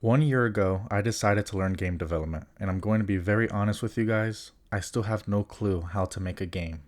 1 year ago, I decided to learn game development, and I'm going to be very honest with you guys, I still have no clue how to make a game.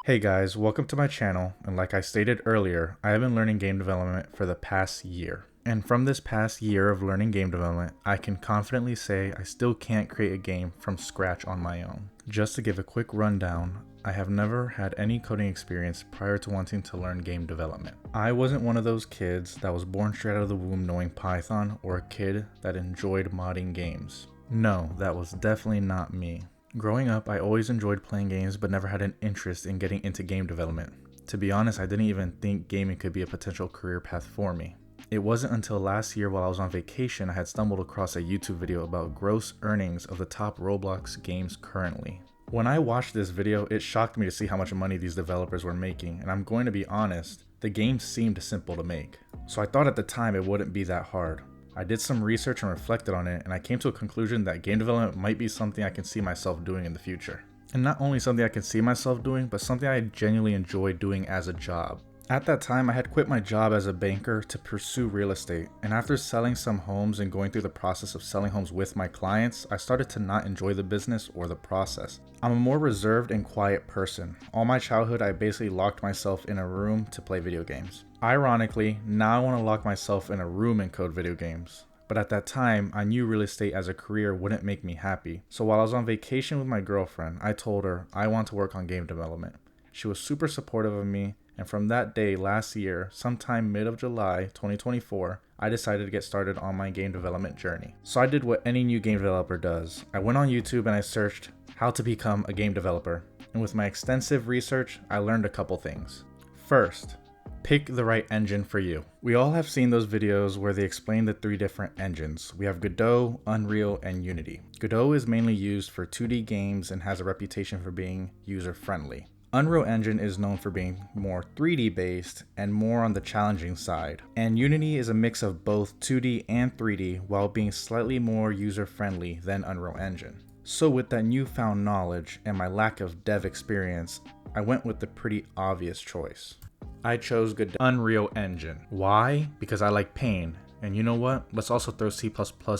Hey guys, welcome to my channel, and like I stated earlier, I have been learning game development for the past year. And from this past year of learning game development, I can confidently say I still can't create a game from scratch on my own. Just to give a quick rundown, I have never had any coding experience prior to wanting to learn game development. I wasn't one of those kids that was born straight out of the womb knowing Python, or a kid that enjoyed modding games. No, that was definitely not me. Growing up, I always enjoyed playing games but never had an interest in getting into game development. To be honest, I didn't even think gaming could be a potential career path for me. It wasn't until last year while I was on vacation I had stumbled across a YouTube video about gross earnings of the top Roblox games currently. When I watched this video, it shocked me to see how much money these developers were making, and I'm going to be honest, the game seemed simple to make. So I thought at the time it wouldn't be that hard. I did some research and reflected on it, and I came to a conclusion that game development might be something I can see myself doing in the future. And not only something I can see myself doing, but something I genuinely enjoy doing as a job. At that time, I had quit my job as a banker to pursue real estate, and after selling some homes and going through the process of selling homes with my clients, I started to not enjoy the business or the process. I'm a more reserved and quiet person. All my childhood, I basically locked myself in a room to play video games. Ironically, now I want to lock myself in a room and code video games. But at that time, I knew real estate as a career wouldn't make me happy. So while I was on vacation with my girlfriend, I told her I want to work on game development. She was super supportive of me, and from that day last year, sometime mid of July 2024, I decided to get started on my game development journey. So I did what any new game developer does. I went on YouTube and I searched how to become a game developer. And with my extensive research, I learned a couple things. First, pick the right engine for you. We all have seen those videos where they explain the 3 different engines. We have Godot, Unreal, and Unity. Godot is mainly used for 2D games and has a reputation for being user-friendly. Unreal Engine is known for being more 3D based and more on the challenging side. And Unity is a mix of both 2D and 3D while being slightly more user-friendly than Unreal Engine. So with that newfound knowledge and my lack of dev experience, I went with the pretty obvious choice. I chose Godot Unreal Engine. Why? Because I like pain. And you know what? Let's also throw C++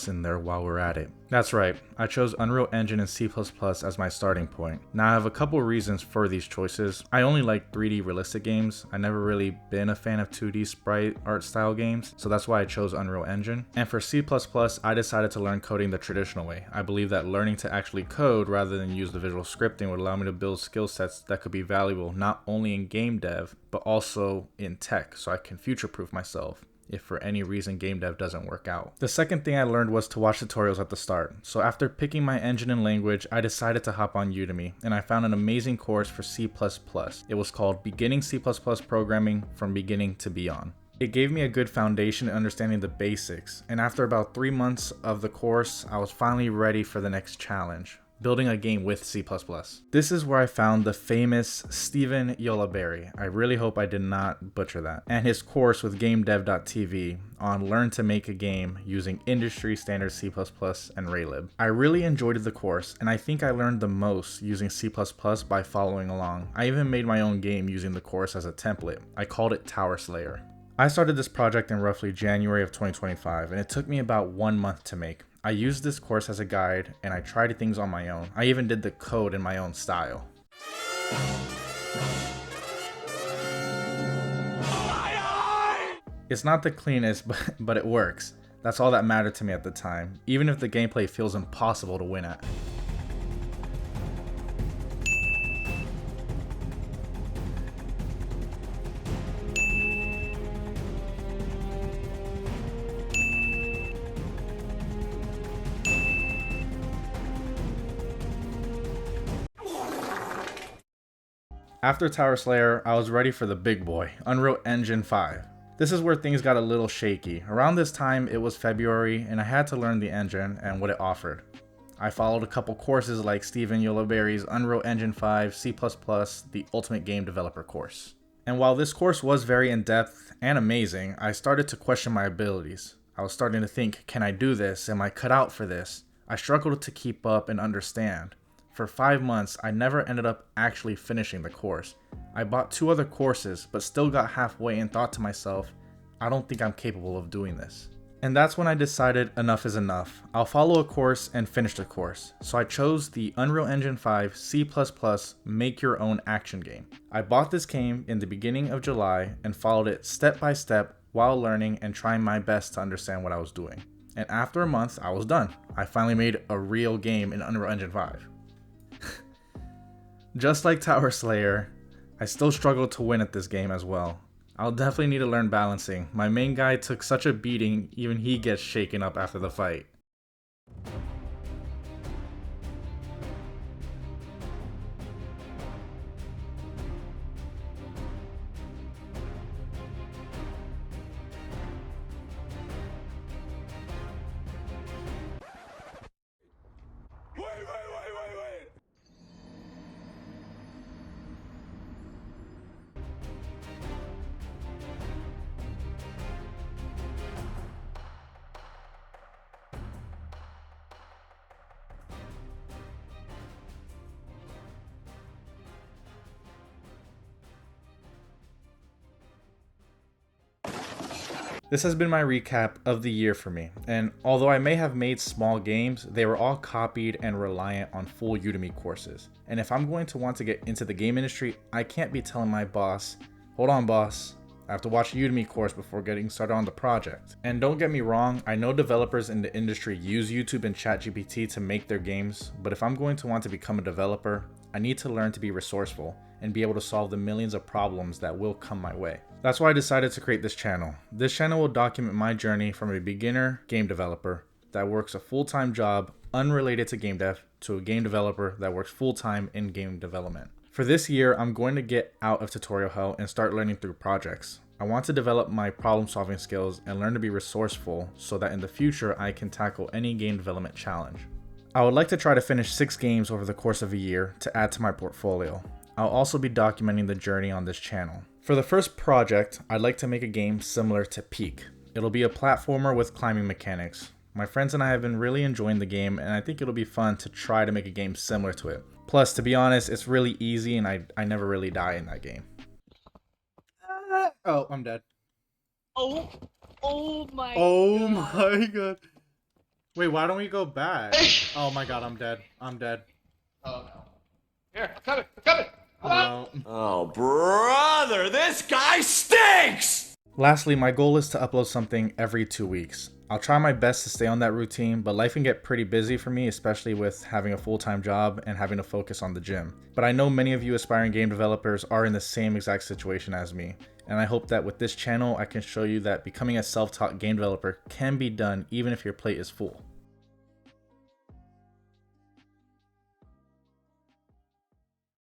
in there while we're at it. That's right, I chose Unreal Engine and C++ as my starting point. Now I have a couple reasons for these choices. I only like 3D realistic games. I never really been a fan of 2D sprite art style games, so that's why I chose Unreal Engine. And for C++, I decided to learn coding the traditional way. I believe that learning to actually code rather than use the visual scripting would allow me to build skill sets that could be valuable not only in game dev, but also in tech, so I can future-proof myself if for any reason game dev doesn't work out. The second thing I learned was to watch tutorials at the start. So after picking my engine and language, I decided to hop on Udemy, and I found an amazing course for C++. It was called Beginning C++ Programming from Beginning to Beyond. It gave me a good foundation in understanding the basics, and after about 3 months of the course, I was finally ready for the next challenge: building a game with C++. This is where I found the famous Stephen Yolaberry. I really hope I did not butcher that. And his course with GameDev.tv on learn to make a game using industry standard C++ and Raylib. I really enjoyed the course, and I think I learned the most using C++ by following along. I even made my own game using the course as a template. I called it Tower Slayer. I started this project in roughly January of 2025, and it took me about 1 month to make. I used this course as a guide, and I tried things on my own. I even did the code in my own style. It's not the cleanest, but it works. That's all that mattered to me at the time, even if the gameplay feels impossible to win at. After Tower Slayer, I was ready for the big boy, Unreal Engine 5. This is where things got a little shaky. Around this time, it was February, and I had to learn the engine and what it offered. I followed a couple courses like Stephen Yolaberry's Unreal Engine 5, C++, the Ultimate Game Developer course. And while this course was very in-depth and amazing, I started to question my abilities. I was starting to think, can I do this? Am I cut out for this? I struggled to keep up and understand. For 5 months, I never ended up actually finishing the course. I bought 2 other courses, but still got halfway and thought to myself, I don't think I'm capable of doing this. And that's when I decided enough is enough. I'll follow a course and finish the course. So I chose the Unreal Engine 5 C++ Make Your Own action game. I bought this game in the beginning of July and followed it step by step while learning and trying my best to understand what I was doing. And after a month, I was done. I finally made a real game in Unreal Engine 5. Just like Tower Slayer, I still struggle to win at this game as well. I'll definitely need to learn balancing. My main guy took such a beating, even he gets shaken up after the fight. This has been my recap of the year for me, and although I may have made small games, they were all copied and reliant on full Udemy courses. And if I'm going to want to get into the game industry, I can't be telling my boss, hold on boss, I have to watch a Udemy course before getting started on the project. And don't get me wrong, I know developers in the industry use YouTube and ChatGPT to make their games, but if I'm going to want to become a developer, I need to learn to be resourceful and be able to solve the millions of problems that will come my way. That's why I decided to create this channel. This channel will document my journey from a beginner game developer that works a full-time job unrelated to game dev to a game developer that works full-time in game development. For this year, I'm going to get out of tutorial hell and start learning through projects. I want to develop my problem-solving skills and learn to be resourceful so that in the future I can tackle any game development challenge. I would like to try to finish 6 games over the course of a year to add to my portfolio. I'll also be documenting the journey on this channel. For the first project, I'd like to make a game similar to Peak. It'll be a platformer with climbing mechanics. My friends and I have been really enjoying the game, and I think it'll be fun to try to make a game similar to it. Plus, to be honest, it's really easy and I never really die in that game. Oh, I'm dead. Oh my Oh god. my god. Wait, why don't we go back? Oh my god, I'm dead. I'm dead. Oh no. Here, I'm coming, I'm coming! No. Oh, brother, this guy stinks! Lastly, my goal is to upload something every 2 weeks. I'll try my best to stay on that routine, but life can get pretty busy for me, especially with having a full-time job and having to focus on the gym. But I know many of you aspiring game developers are in the same exact situation as me, and I hope that with this channel I can show you that becoming a self-taught game developer can be done even if your plate is full.